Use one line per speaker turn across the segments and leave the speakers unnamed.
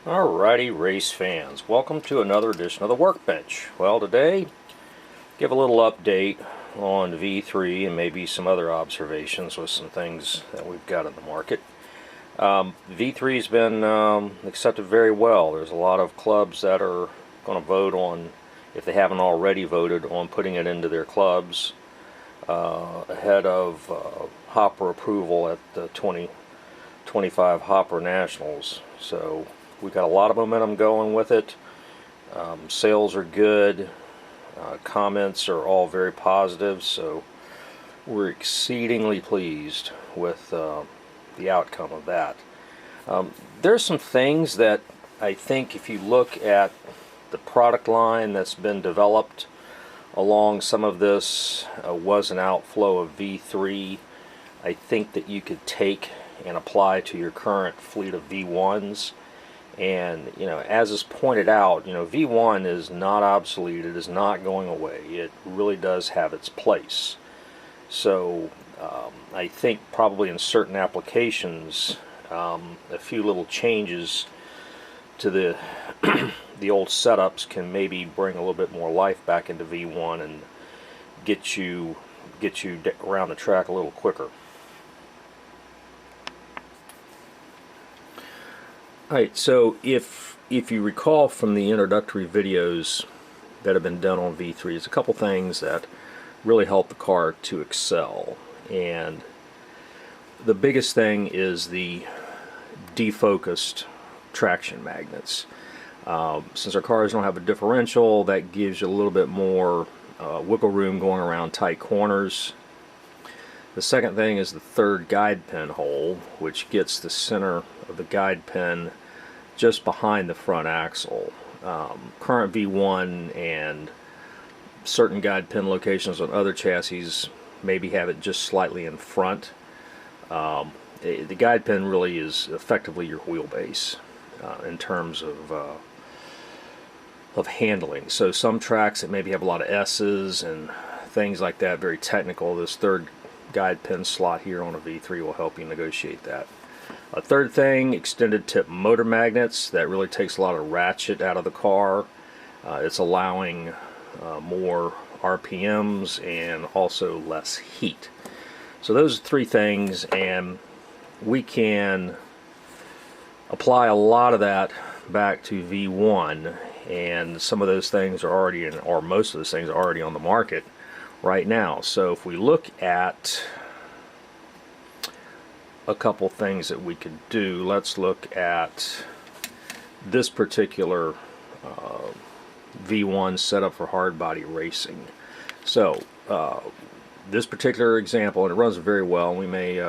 Alrighty, race fans, welcome to another edition of the Workbench. Well, today, give a little update on V3 and maybe some other observations with some things that we've got in the market. V3 has been accepted very well. There's a lot of clubs that are going to vote on, if they haven't already voted, on putting it into their clubs ahead of Hopper approval at the 2025 Hopper Nationals. So we've got a lot of momentum going with it. Sales are good. Comments are all very positive. So we're exceedingly pleased with the outcome of that. There's some things that I think if you look at the product line that's been developed along some of this was an outflow of V3, I think that you could take and apply to your current fleet of V1s. And, as is pointed out, V1 is not obsolete. It is not going away. It really does have its place. So I think probably in certain applications, a few little changes to the the old setups can maybe bring a little bit more life back into V1 and get you around the track a little quicker. Alright, so if you recall from the introductory videos that have been done on V3, there's a couple things that really help the car to excel. And the biggest thing is the defocused traction magnets. Since our cars don't have a differential, that gives you a little bit more wiggle room going around tight corners. The second thing is the third guide pin hole, which gets the center of the guide pin just behind the front axle. Current V1 and certain guide pin locations on other chassis maybe have it just slightly in front. The guide pin really is effectively your wheelbase in terms of handling. So some tracks that maybe have a lot of S's and things like that, very technical, this third guide pin slot here on a V3 will help you negotiate that. A third thing, extended tip motor magnets. That really takes a lot of ratchet out of the car. It's allowing more RPMs and also less heat. So those are three things, and we can apply a lot of that back to V1, and some of those things are already in, or most of those things are already on the market right now. So if we look at a couple things that we could do, let's look at this particular V1 setup for hard body racing. So this particular example, and it runs very well, we may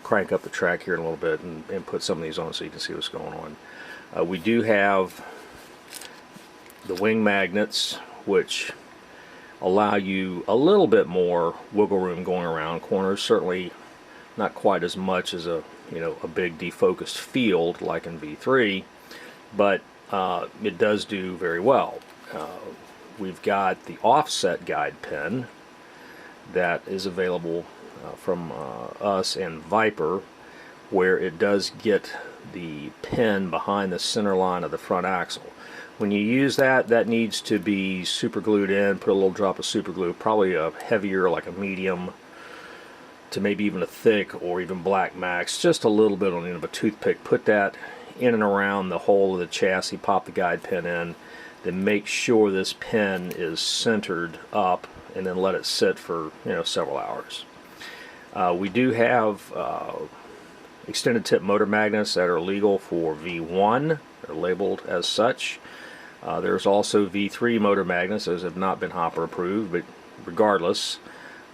crank up the track here in a little bit and put some of these on so you can see what's going on. We do have the wing magnets, which allow you a little bit more wiggle room going around corners. Certainly not quite as much as a big defocused field like in V3, but it does do very well. We've got the offset guide pin that is available from us and Viper, where it does get the pin behind the center line of the front axle. When you use that, that needs to be super glued in. Put a little drop of super glue, probably a heavier, like a medium to maybe even a thick or even black max, just a little bit on the end of a toothpick. Put that in and around the hole of the chassis, pop the guide pin in, then make sure this pin is centered up, and then let it sit for several hours. We do have extended tip motor magnets that are legal for V1. They're labeled as such. There's also V3 motor magnets. Those have not been Hopper approved, but regardless,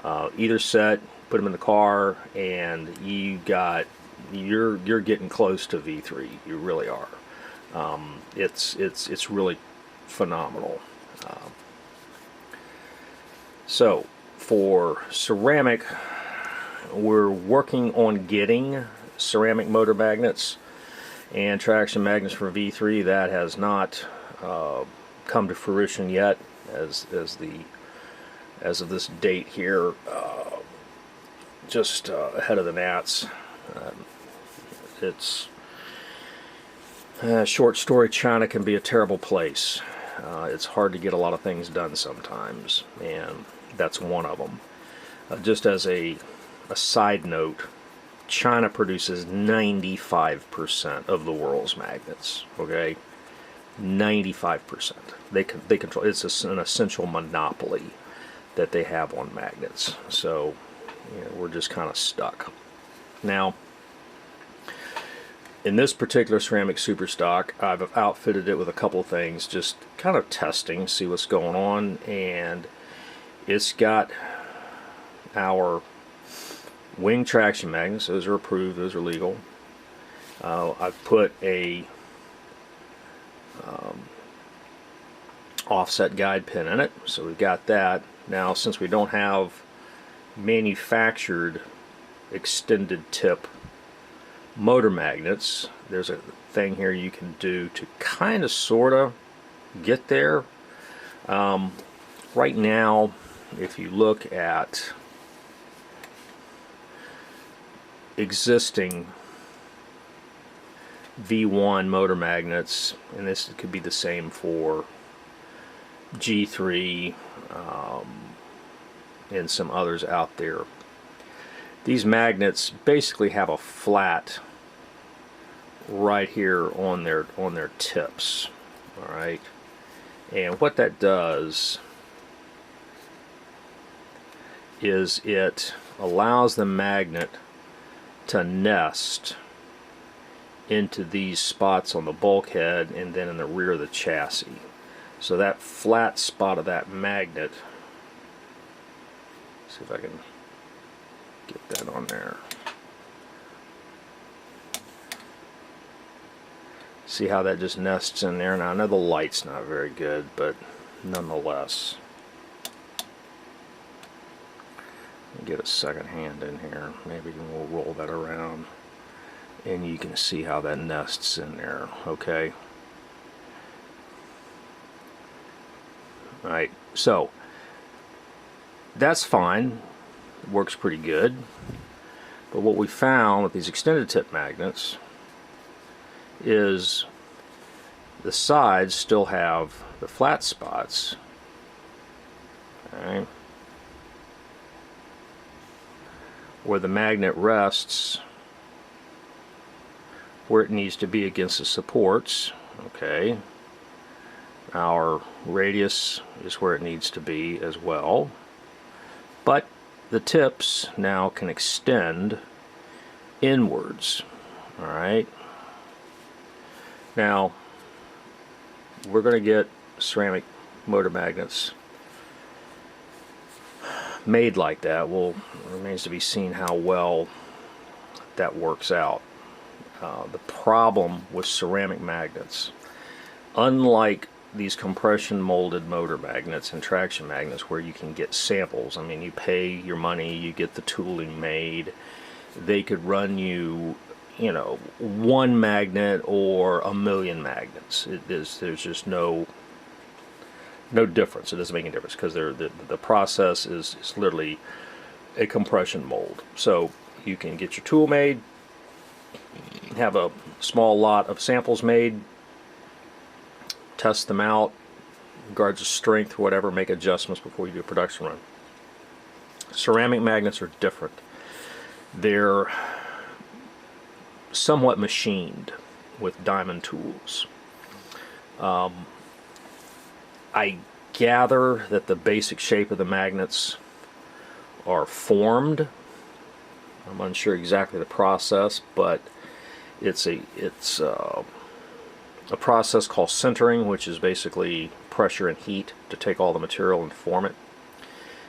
either set, put them in the car, and you're getting close to V3. You really are. It's really phenomenal. So for ceramic, we're working on getting ceramic motor magnets and traction magnets for V3. That has not come to fruition yet as of this date here, just ahead of the Nats. It's Short story, China can be a terrible place. It's hard to get a lot of things done sometimes, and that's one of them. Just as a side note, China produces 95% of the world's magnets. Okay, 95%. They control. It's an essential monopoly that they have on magnets. So, you know, we're just kind of stuck. Now, in this particular ceramic super stock, I've outfitted it with a couple things, just kind of testing, see what's going on, and it's got our wing traction magnets. Those are approved, those are legal. I've put a offset guide pin in it, so we've got that. Now, since we don't have manufactured extended tip motor magnets, there's a thing here you can do to kind of sort of get there. Right now, if you look at existing V-1 motor magnets, and this could be the same for G-3 and some others out there. These magnets basically have a flat right here on their tips. All right, and what that does is it allows the magnet to nest into these spots on the bulkhead and then in the rear of the chassis. So that flat spot of that magnet, see if I can get that on there. See how that just nests in there? Now I know the light's not very good, but nonetheless. Get a second hand in here. Maybe we'll roll that around and you can see how that nests in there. Okay. Alright, so that's fine. It works pretty good. But what we found with these extended tip magnets is the sides still have the flat spots. Alright. Where the magnet rests where it needs to be against the supports. Okay, our radius is where it needs to be as well, but the tips now can extend inwards. Alright, now we're going to get ceramic motor magnets made like that. Well, it remains to be seen how well that works out. The problem with ceramic magnets, unlike these compression molded motor magnets and traction magnets where you can get samples, I mean, you pay your money, you get the tooling made, they could run you, you know, one magnet or a million magnets. There's just no difference. It doesn't make any difference because the process is literally a compression mold. So you can get your tool made, have a small lot of samples made, test them out, regards to strength, whatever, make adjustments before you do a production run. Ceramic magnets are different. They're somewhat machined with diamond tools. I gather that the basic shape of the magnets are formed. I'm unsure exactly the process, but it's a process called sintering, which is basically pressure and heat to take all the material and form it.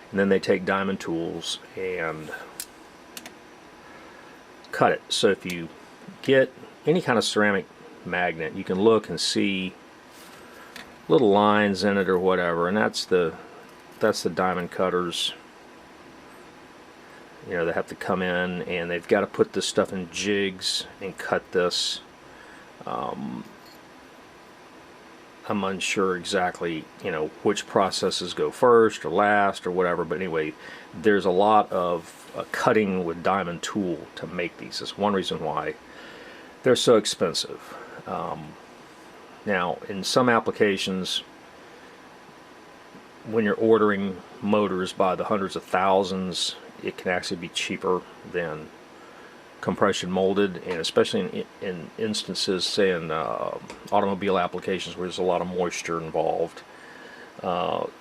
And then they take diamond tools and cut it. So if you get any kind of ceramic magnet, you can look and see little lines in it or whatever, and that's the diamond cutters. You know, they have to come in and they've got to put this stuff in jigs and cut this. I'm unsure exactly, you know, which processes go first or last or whatever, but anyway, there's a lot of cutting with diamond tool to make these. That's one reason why they're so expensive. Now, in some applications, when you're ordering motors by the hundreds of thousands, it can actually be cheaper than compression molded, and especially in instances, say in automobile applications where there's a lot of moisture involved,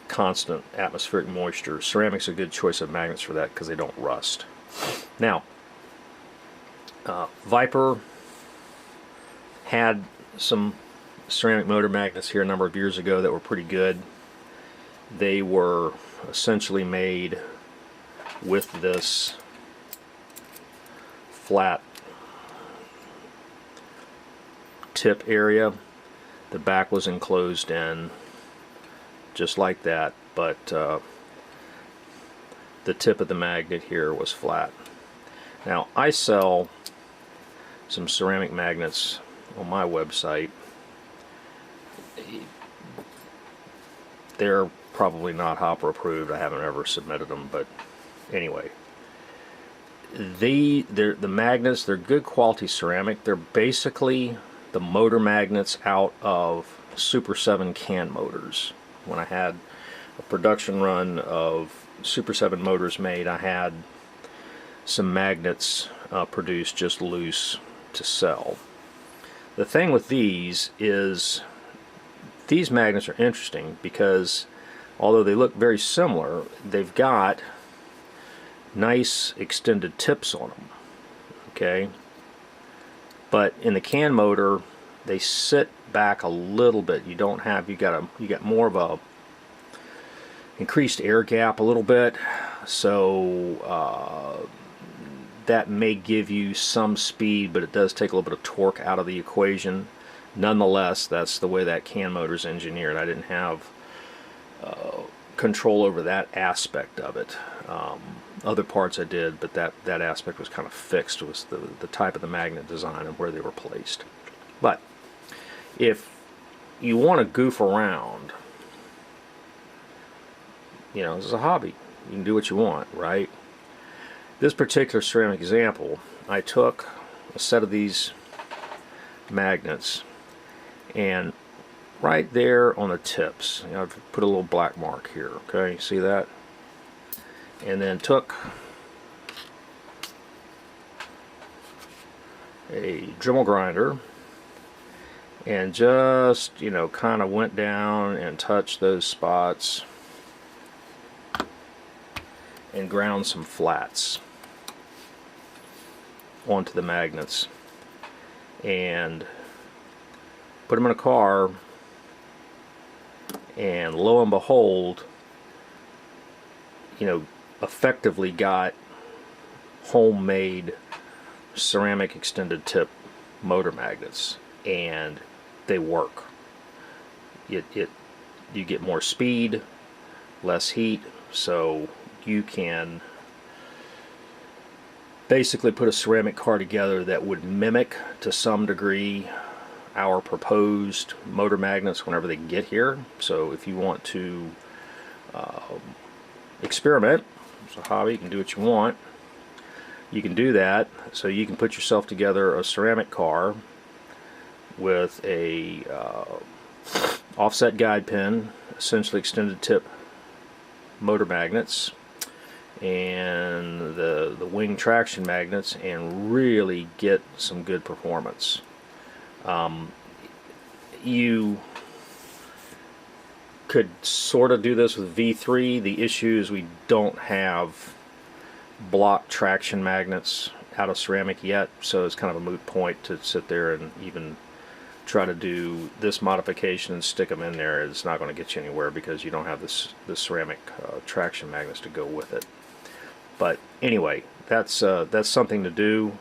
constant atmospheric moisture, ceramic's a good choice of magnets for that because they don't rust. Now, Viper had some ceramic motor magnets here a number of years ago that were pretty good. They were essentially made with this flat tip area. The back was enclosed in just like that, but the tip of the magnet here was flat. Now, I sell some ceramic magnets on my website. They're probably not Hopper approved. I haven't ever submitted them, but anyway, the magnets, they're good quality ceramic. They're basically the motor magnets out of Super 7 can motors. When I had a production run of Super 7 motors made, I had some magnets produced just loose to sell. The thing with these is these magnets are interesting because although they look very similar, they've got nice extended tips on them. Okay, but in the can motor, they sit back a little bit. You got more of a increased air gap a little bit, so that may give you some speed, but it does take a little bit of torque out of the equation. Nonetheless, that's the way that can motor is engineered. I didn't have control over that aspect of it. Other parts I did, but that aspect was kind of fixed. It was the type of the magnet design and where they were placed. But if you want to goof around, you know, this is a hobby. You can do what you want, right? This particular ceramic example, I took a set of these magnets, and right there on the tips, you know, I've put a little black mark here, okay, see that? And then took a Dremel grinder and just, you know, kind of went down and touched those spots and ground some flats onto the magnets and put them in a car, and lo and behold, you know, effectively got homemade ceramic extended tip motor magnets, and they work. You get more speed, less heat, so you can basically put a ceramic car together that would mimic to some degree our proposed motor magnets whenever they get here. So if you want to experiment, it's a hobby, you can do what you want, you can do that. So you can put yourself together a ceramic car with a offset guide pin, essentially extended tip motor magnets, and the wing traction magnets, and really get some good performance. You could sort of do this with V-3. The issue is we don't have block traction magnets out of ceramic yet, so it's kind of a moot point to sit there and even try to do this modification and stick them in there. It's not going to get you anywhere because you don't have this ceramic traction magnets to go with it. But anyway, that's something to do,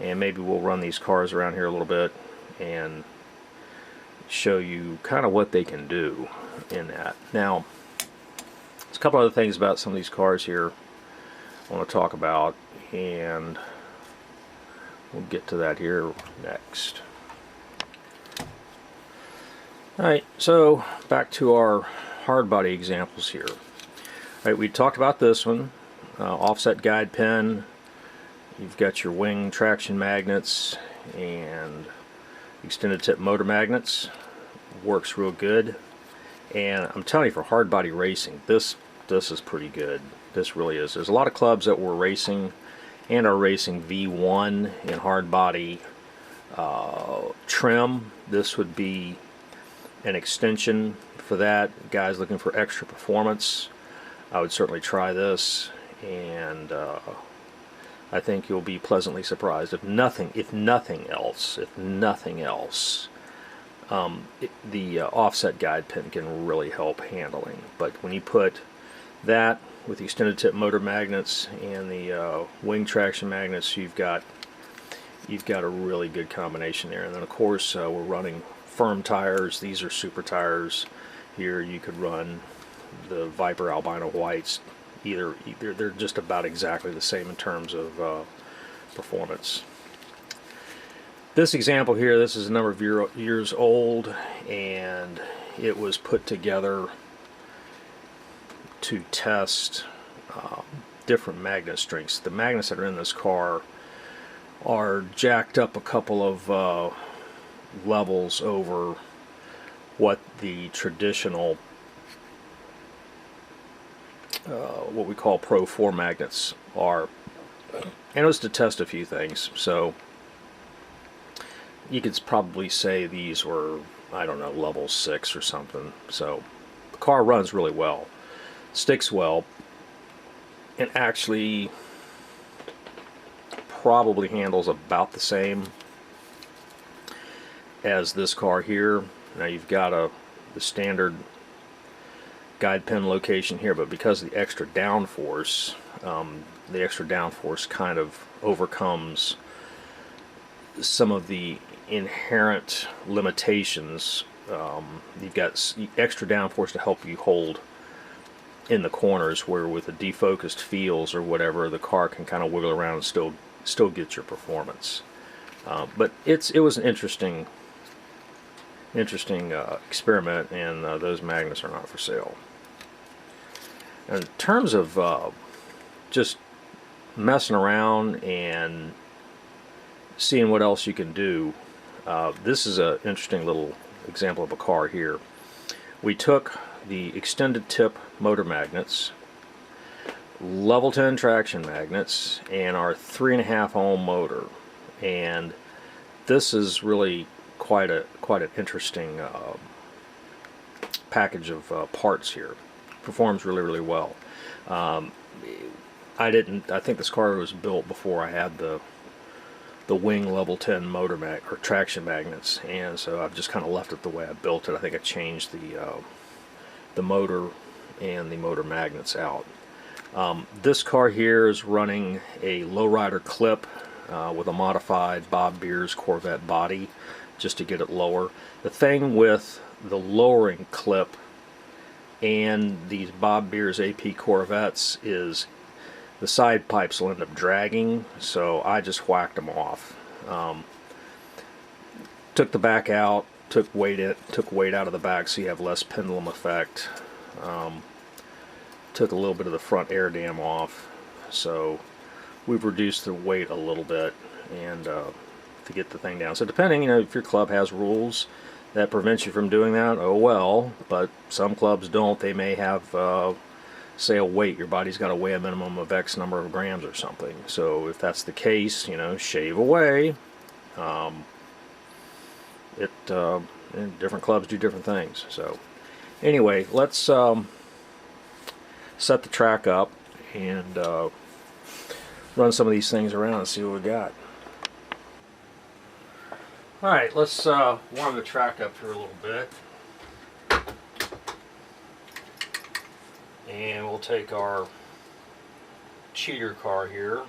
and maybe we'll run these cars around here a little bit and show you kind of what they can do in that. Now, there's a couple other things about some of these cars here I want to talk about, and we'll get to that here next. Alright, so back to our hard body examples here. Alright, we talked about this one, offset guide pin. You've got your wing traction magnets, and extended tip motor magnets. Works real good. And I'm telling you, for hard body racing, this is pretty good. This really is. There's a lot of clubs that were racing and are racing V1 in hard body trim. This would be an extension for that. Guys looking for extra performance, I would certainly try this, and I think you'll be pleasantly surprised. If nothing else, the offset guide pin can really help handling. But when you put that with the extended tip motor magnets and the wing traction magnets, you've got a really good combination there. And then of course we're running firm tires. These are super tires. Here you could run the Viper Albino Whites. Either they're just about exactly the same in terms of performance. This example here, this is a number of years old, and it was put together to test different magnet strengths. The magnets that are in this car are jacked up a couple of levels over what the traditional what we call Pro 4 magnets are. And it was to test a few things. So you could probably say these were, I don't know, level 6 or something. So the car runs really well, sticks well, and actually probably handles about the same as this car here. Now you've got the standard guide pin location here, but because of the extra downforce, kind of overcomes some of the inherent limitations. You've got extra downforce to help you hold in the corners, where with the defocused feels or whatever, the car can kind of wiggle around and still get your performance. But it was an interesting experiment, and those magnets are not for sale. In terms of just messing around and seeing what else you can do, this is an interesting little example of a car here. We took the extended tip motor magnets, level 10 traction magnets, and our 3.5 ohm motor, and this is really quite an interesting package of parts here. Performs really well. I think this car was built before I had the wing level 10 motor or traction magnets, and so I've just kind of left it the way I built it. I think I changed the motor and the motor magnets out. This car here is running a lowrider clip with a modified Bob Beers Corvette body, just to get it lower. The thing with the lowering clip and these Bob Beers AP Corvettes is the side pipes will end up dragging, so I just whacked them off. Took the back out, took weight out of the back so you have less pendulum effect. Took a little bit of the front air dam off, so we've reduced the weight a little bit and to get the thing down. So depending, if your club has rules that prevents you from doing that, oh well, but some clubs don't. They may have say a weight, your body's got to weigh a minimum of X number of grams or something. So if that's the case, shave away. Different clubs do different things. So anyway, let's set the track up and run some of these things around and see what we got. Alright, let's warm the track up here a little bit. And we'll take our cheater car here.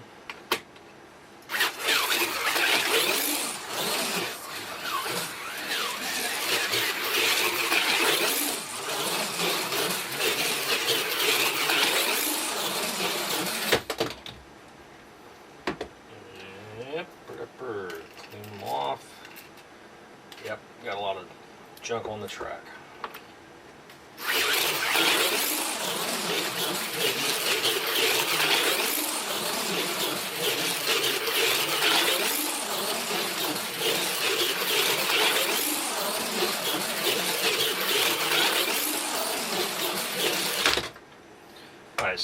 Yep, clean them off. Yep, got a lot of junk on the track.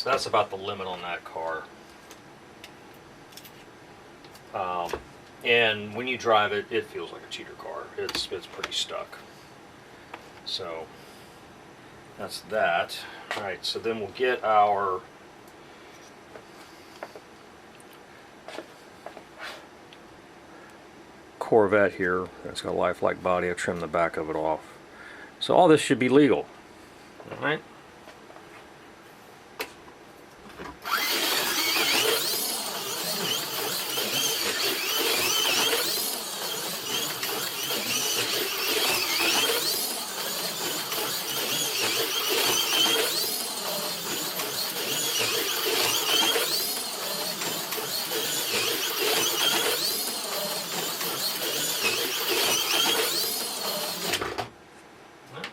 So that's about the limit on that car. And when you drive it, it feels like a cheater car. It's pretty stuck. So that's that. All right, so then we'll get our Corvette here. That's got a lifelike body. I trimmed the back of it off. So all this should be legal. All right.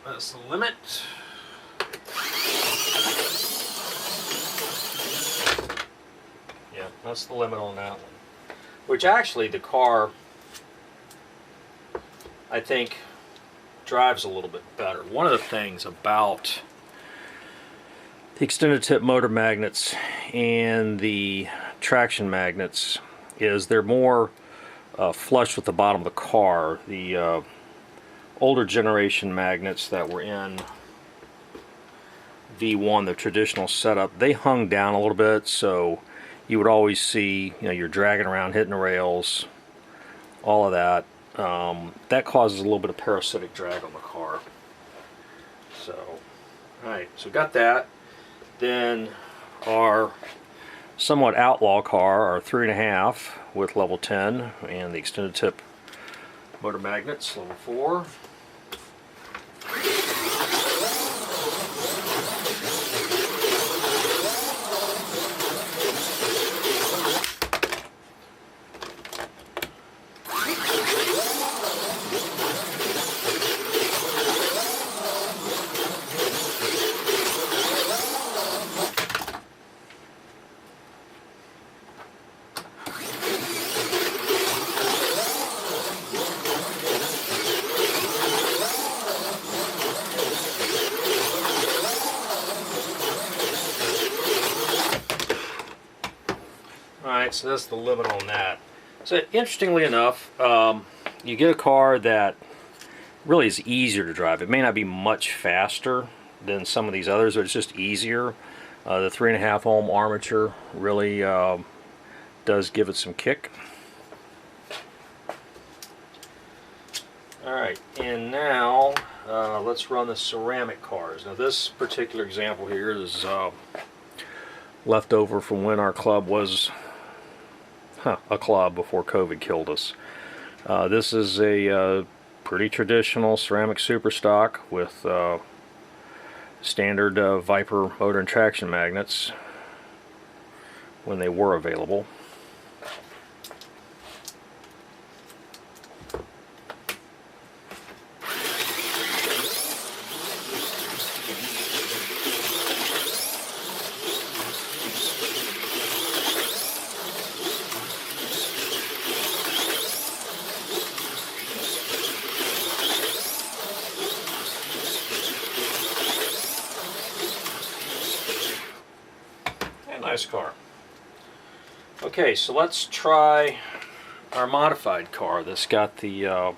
That's the limit. Yeah, that's the limit on that one. Which actually the car, I think, drives a little bit better. One of the things about the extended tip motor magnets and the traction magnets is they're more flush with the bottom of the car. The older generation magnets that were in V1, the traditional setup, they hung down a little bit, so you would always see, you're dragging around, hitting the rails, all of that. That causes a little bit of parasitic drag on the car. So, alright, so got that. Then our somewhat outlaw car, our 3.5 with level 10 and the extended tip motor magnets, level 4. Alright, so that's the limit on that. So interestingly enough, you get a car that really is easier to drive. It may not be much faster than some of these others, but it's just easier. The 3.5 ohm armature really does give it some kick. Alright, and now let's run the ceramic cars. Now this particular example here is left over from when our club was a club before COVID killed us. This is a pretty traditional ceramic super stock with standard Viper motor and traction magnets when they were available. Nice car. Okay, so let's try our modified car that's got the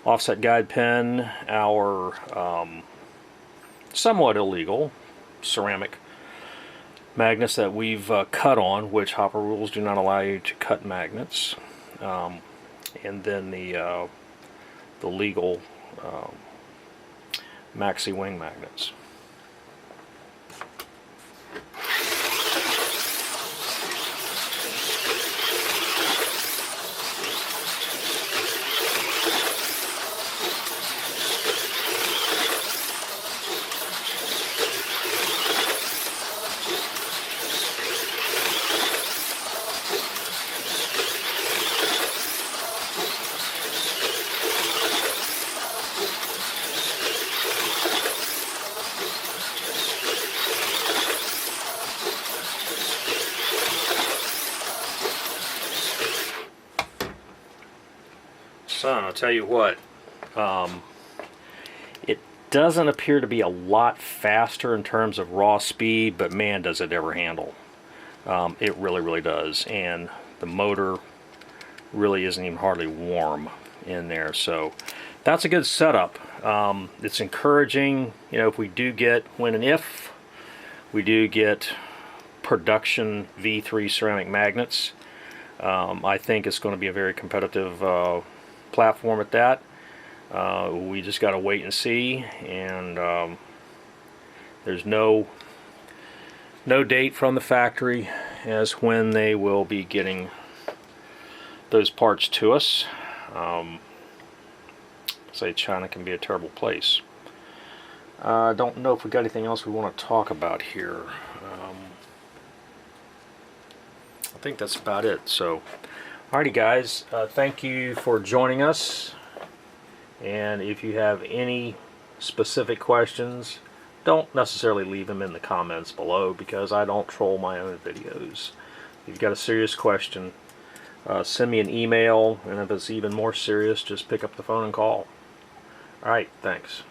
offset guide pin, our somewhat illegal ceramic magnets that we've cut on, which Hopper rules do not allow you to cut magnets, and then the legal Maxi Wing magnets. Son, I'll tell you what, it doesn't appear to be a lot faster in terms of raw speed, but man, does it ever handle. It really does, and the motor really isn't even hardly warm in there, so that's a good setup. It's encouraging, you know, if we do get, when and if we do get production V3 ceramic magnets, I think it's going to be a very competitive platform at that. We just got to wait and see, and there's no date from the factory as when they will be getting those parts to us. Say China can be a terrible place. I don't know if we got anything else we want to talk about here. I think that's about it. So, alrighty guys, thank you for joining us. And if you have any specific questions, don't necessarily leave them in the comments below, because I don't troll my own videos. If you've got a serious question, send me an email, and if it's even more serious, just pick up the phone and call. Alright, thanks.